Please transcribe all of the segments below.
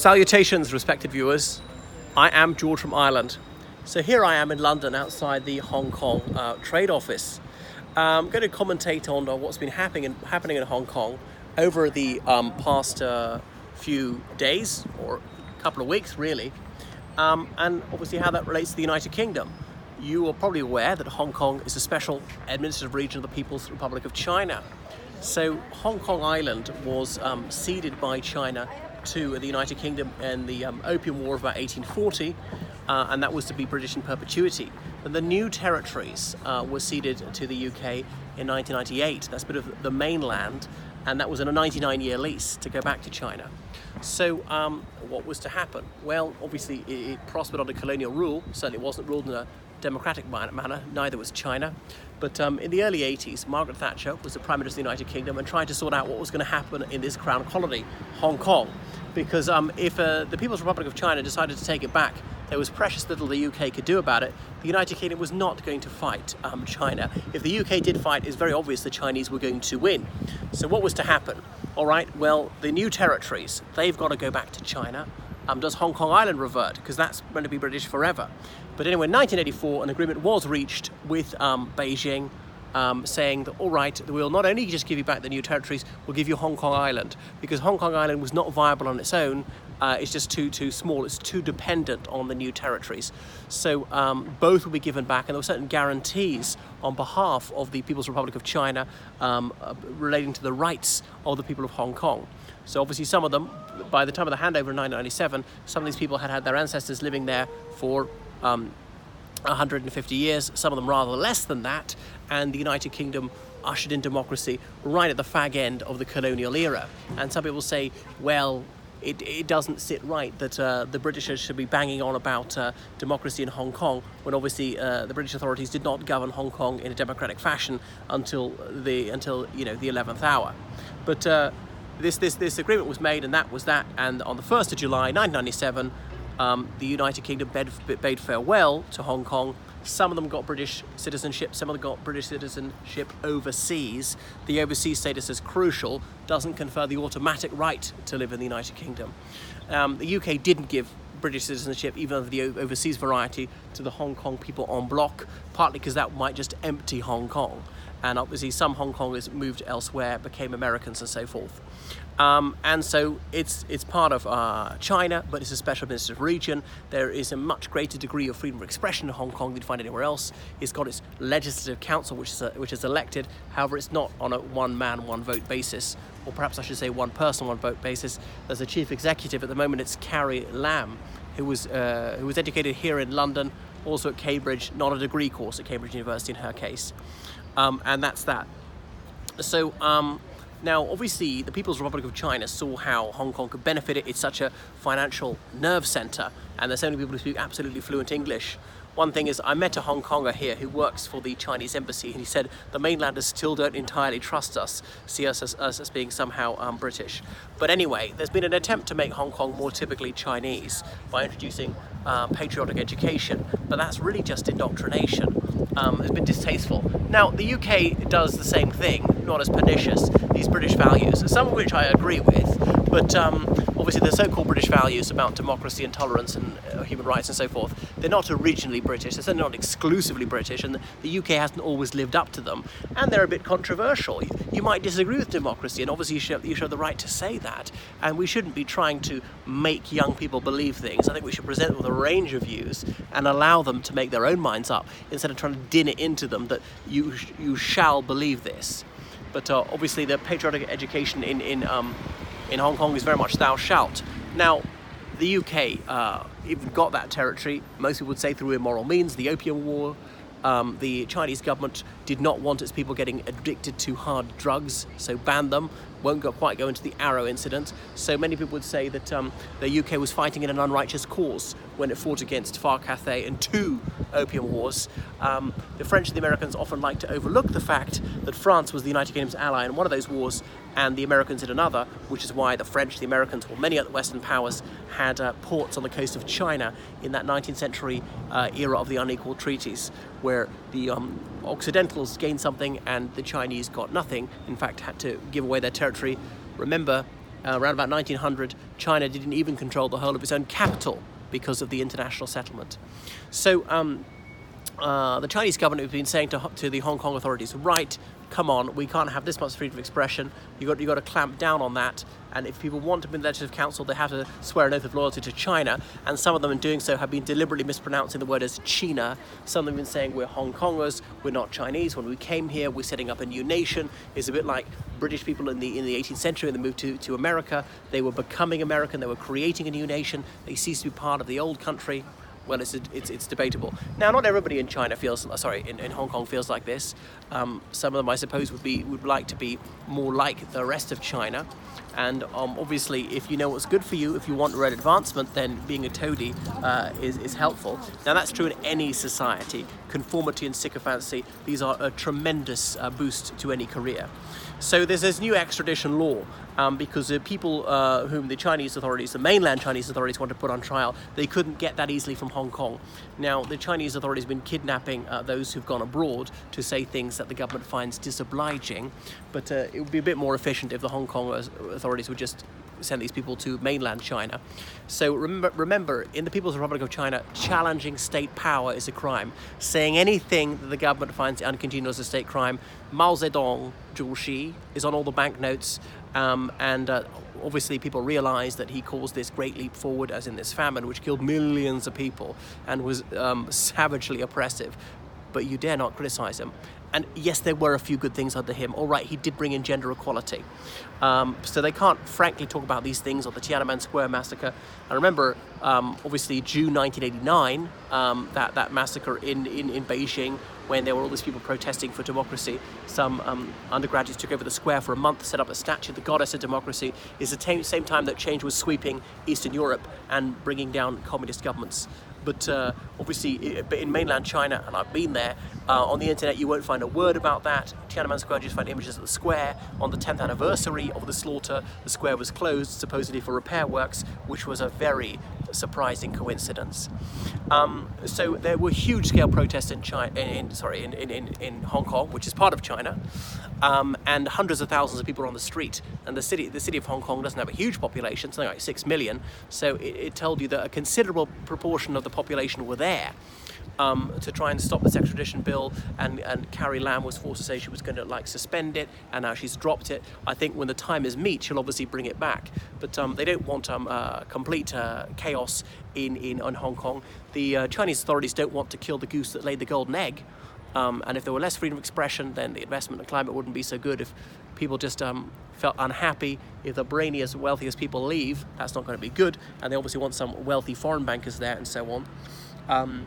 Salutations, respected viewers. I am George from Ireland. So here I am in London outside the Hong Kong Trade Office. I'm going to commentate on what's been happening in Hong Kong over the past few days or a couple of weeks really, and obviously how that relates to the United Kingdom. You are probably aware that Hong Kong is a special administrative region of the People's Republic of China. So Hong Kong Island was ceded by China to the United Kingdom in the Opium War of about 1840, and that was to be British in perpetuity. And the new territories were ceded to the UK in 1998. That's a bit of the mainland, and that was in a 99-year lease to go back to China. So what was to happen? Well, obviously it prospered under colonial rule. Certainly it wasn't ruled in a democratic manner, neither was China. But in the early 80s, Margaret Thatcher was the Prime Minister of the United Kingdom and tried to sort out what was going to happen in this crown colony, Hong Kong. Because if the People's Republic of China decided to take it back, there was precious little the UK could do about it. The United Kingdom was not going to fight China. If the UK did fight, it's very obvious the Chinese were going to win. So what was to happen? All right, well, the new territories, they've got to go back to China. Does Hong Kong Island revert? Because that's going to be British forever. But anyway, in 1984, an agreement was reached with Beijing, saying that, all right, we'll not only just give you back the new territories, we'll give you Hong Kong Island, because Hong Kong Island was not viable on its own. It's just too small. It's too dependent on the new territories. So both will be given back, and there were certain guarantees on behalf of the People's Republic of China relating to the rights of the people of Hong Kong. So obviously some of them, by the time of the handover in 1997, some of these people had their ancestors living there for 150 years, some of them rather less than that, and the United Kingdom ushered in democracy right at the fag end of the colonial era. And some people say, well, it doesn't sit right that the Britishers should be banging on about democracy in Hong Kong when obviously the British authorities did not govern Hong Kong in a democratic fashion until the 11th hour. But this agreement was made, and that was that. And on the 1st of July 1997, the United Kingdom bade farewell to Hong Kong. Some of them got British citizenship, some of them got British citizenship overseas. The overseas status is crucial, doesn't confer the automatic right to live in the United Kingdom. The UK didn't give British citizenship, even of the overseas variety, to the Hong Kong people en bloc, partly because that might just empty Hong Kong. And obviously some Hong Kongers moved elsewhere, became Americans and so forth. And so it's part of China, but it's a special administrative region. There is a much greater degree of freedom of expression in Hong Kong than you find anywhere else. It's got its legislative council, which is elected. However, it's not on a one-man, one-vote basis, or perhaps I should say one-person, one-vote basis. There's a chief executive at the moment. It's Carrie, who was educated here in London, also at Cambridge, not a degree course at Cambridge University in her case. And that's that. So now, obviously, the People's Republic of China saw how Hong Kong could benefit it. It's such a financial nerve center, and there's so many people who speak absolutely fluent English. One thing is, I met a Hong Konger here who works for the Chinese embassy, and he said the mainlanders still don't entirely trust us, see us as being somehow British. But anyway, there's been an attempt to make Hong Kong more typically Chinese by introducing patriotic education, but that's really just indoctrination. It's been distasteful. Now, the UK does the same thing, not as pernicious, these British values, some of which I agree with, but obviously the so-called British values about democracy and tolerance and human rights and so forth, they're not originally British, they're certainly not exclusively British, and the UK hasn't always lived up to them, and they're a bit controversial. You might disagree with democracy, and obviously you have the right to say that, and we shouldn't be trying to make young people believe things. I think we should present them with a range of views and allow them to make their own minds up, instead of trying to din it into them that you shall believe this. But obviously the patriotic education in Hong Kong is very much thou shalt. Now, the UK even got that territory, most people would say through immoral means, the Opium War. The Chinese government did not want its people getting addicted to hard drugs, so banned them. Won't quite go into the Arrow incident. So many people would say that the UK was fighting in an unrighteous cause when it fought against Far Cathay and 2 opium wars. The French and the Americans often like to overlook the fact that France was the United Kingdom's ally in one of those wars and the Americans in another, which is why the French, the Americans, or many other Western powers had ports on the coast of China in that 19th century era of the unequal treaties, where the Occidentals gained something and the Chinese got nothing, in fact had to give away their territory. Remember, around about 1900, China didn't even control the whole of its own capital because of the international settlement. So the Chinese government has been saying to the Hong Kong authorities, right, come on, we can't have this much freedom of expression. You got to clamp down on that. And if people want to be in the Legislative Council, they have to swear an oath of loyalty to China. And some of them, in doing so, have been deliberately mispronouncing the word as China. Some of them have been saying we're Hong Kongers, we're not Chinese. When we came here, we're setting up a new nation. It's a bit like British people in the 18th century when they moved to America. They were becoming American. They were creating a new nation. They ceased to be part of the old country. Well, it's debatable. Now, not everybody in China feels, in Hong Kong feels like this. Some of them, I suppose, would like to be more like the rest of China. And obviously, if you know what's good for you, if you want real advancement, then being a toady is helpful. Now, that's true in any society. Conformity and sycophancy, these are a tremendous boost to any career. So there's this new extradition law because the people whom the Chinese authorities, the mainland Chinese authorities, want to put on trial, they couldn't get that easily from Hong Kong. Now, the Chinese authorities have been kidnapping those who've gone abroad to say things that the government finds disobliging, but it would be a bit more efficient if the Hong Kong authorities would just send these people to mainland China. So remember, in the People's Republic of China, challenging state power is a crime. Saying anything that the government finds uncongenial as a state crime. Mao Zedong, Zhu Xi, is on all the banknotes, and obviously people realize that he caused this great leap forward, as in this famine, which killed millions of people and was savagely oppressive. But you dare not criticize him. And yes, there were a few good things under him. All right, he did bring in gender equality. So they can't frankly talk about these things, or the Tiananmen Square massacre. I remember, obviously, June 1989, that massacre in Beijing, when there were all these people protesting for democracy. Some undergraduates took over the square for a month, set up a statue, the goddess of democracy. It's the same time that change was sweeping Eastern Europe and bringing down communist governments. But obviously, in mainland China, and I've been there, on the internet you won't find a word about that. Tiananmen Square, you just find images of the square. On the 10th anniversary of the slaughter, the square was closed, supposedly for repair works, which was a very surprising coincidence. So there were huge-scale protests in Hong Kong, which is part of China, and hundreds of thousands of people were on the street. And the city of Hong Kong doesn't have a huge population, something like 6 million. So it told you that a considerable proportion of the population were there to try and stop this extradition bill. And Carrie Lam was forced to say she was going to suspend it, and now she's dropped it. I think when the time is meet, she'll obviously bring it back. But they don't want complete chaos in Hong Kong. The Chinese authorities don't want to kill the goose that laid the golden egg. And if there were less freedom of expression, then the investment and climate wouldn't be so good. If people just felt unhappy, if the brainiest, wealthiest people leave, that's not going to be good. And they obviously want some wealthy foreign bankers there and so on.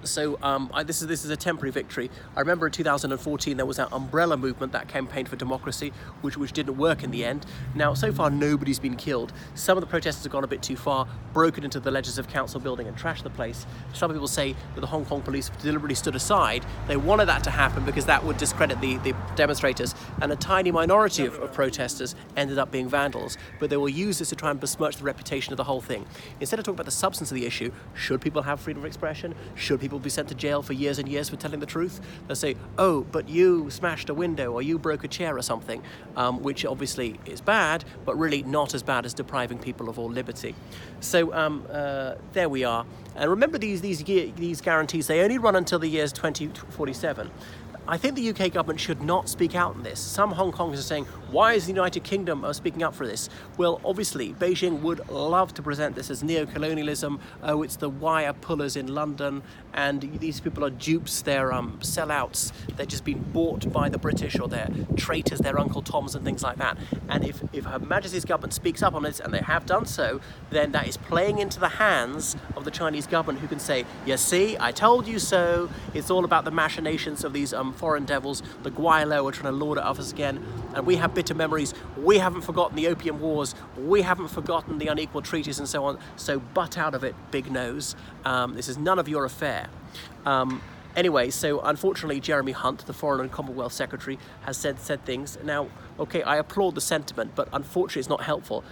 So this is a temporary victory. I remember in 2014 there was that umbrella movement, that campaign for democracy, which didn't work in the end. Now, so far nobody's been killed. Some of the protesters have gone a bit too far, broken into the Legislative Council building and trashed the place. Some people say that the Hong Kong police deliberately stood aside. They wanted that to happen because that would discredit the demonstrators, and a tiny minority of protesters ended up being vandals. But they will use this to try and besmirch the reputation of the whole thing. Instead of talking about the substance of the issue, should people have freedom of expression? Should people be sent to jail for years and years for telling the truth? They'll say, oh, but you smashed a window or you broke a chair or something, which obviously is bad, but really not as bad as depriving people of all liberty. So there we are. And remember, these guarantees, they only run until the years 2047. I think the UK government should not speak out on this. Some Hong Kongers are saying, why is the United Kingdom speaking up for this? Well, obviously, Beijing would love to present this as neo-colonialism. Oh, it's the wire pullers in London, and these people are dupes, they're sellouts. They're just being bought by the British, or they're traitors, they're Uncle Toms and things like that. And if Her Majesty's government speaks up on this, and they have done so, then that is playing into the hands of the Chinese government, who can say, you see, I told you so. It's all about the machinations of these foreign devils. The Guaylo are trying to lord it off us again, and we have bitter memories. We haven't forgotten the Opium Wars. We haven't forgotten the unequal treaties and so on. So butt out of it, big nose. This is none of your affair. Anyway, so unfortunately, Jeremy Hunt, the Foreign and Commonwealth Secretary, has said things. Now, okay, I applaud the sentiment, but unfortunately, it's not helpful.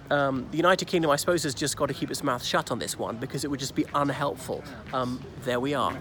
The United Kingdom, I suppose, has just got to keep its mouth shut on this one, because it would just be unhelpful. There we are.